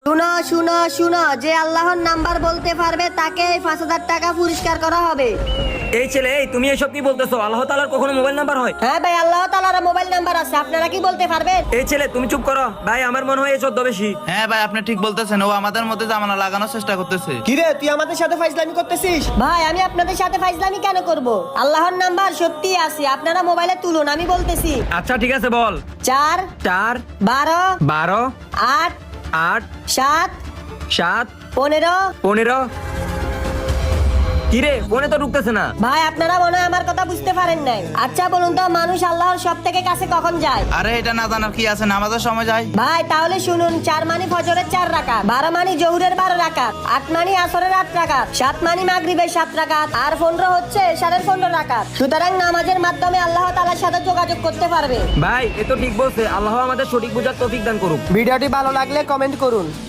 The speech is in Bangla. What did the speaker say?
শুনো শুনো শুনো, যে আল্লাহর নাম্বার বলতে পারবে তাকে 5,000 টাকা পুরস্কার করা হবে। এই ছেলে, এই তুমি এসব কি বলতেছো? আল্লাহ তাআলার কখনো মোবাইল নাম্বার হয়? হ্যাঁ ভাই, আল্লাহ তাআলার মোবাইল নাম্বার আছে, আপনারা কি বলতে পারবেন? এই ছেলে, তুমি চুপ করো ভাই, আমার মনে হয় এই চোদ্দ বেশি। হ্যাঁ ভাই, আপনি ঠিক বলতেছেন, ও আমাদের মধ্যে জামানা লাগানোর চেষ্টা করতেছে। কিরে তুই আমাদের সাথে ফাইজলামি করতেছিস? ভাই আমি আপনাদের সাথে ফাইজলামি কেন করব? আল্লাহর নাম্বার সত্যি আছে, আপনারা মোবাইলে তুলুন, আমি বলতেছি। আচ্ছা ঠিক আছে, বল। 4 4 12 12 8 8 7 7 15। 15। কিরে, ফোনে তো ঢুকতেছে না। ভাই আপনারা মনে হয় আমার কথা বুঝতে পারেন নাই। আচ্ছা বলুন তো, মানুষ আল্লাহর সব থেকে কাছে কখন যায়? আরে এটা না জানার কি আছে, নামাজের সময় যায়। ভাই তাহলে শুনুন, 4 মানে ফজরের 4 রাকাত, 12 মানে জোহরের 12 রাকাত, 8 মানে আসরের 8 রাকাত, 7 মানে মাগরিবের 7 রাকাত, আর 15 হচ্ছে এশারের 15 রাকাত। সুতরাং নামাজের মাধ্যমে আল্লাহ তাআলার সাথে যোগাযোগ করতে পারবে। ভাই এ তো ঠিক বলছে, আল্লাহ আমাদের সঠিক বুঝার তৌফিক দান করুক। ভিডিওটি ভালো লাগলে কমেন্ট করুন।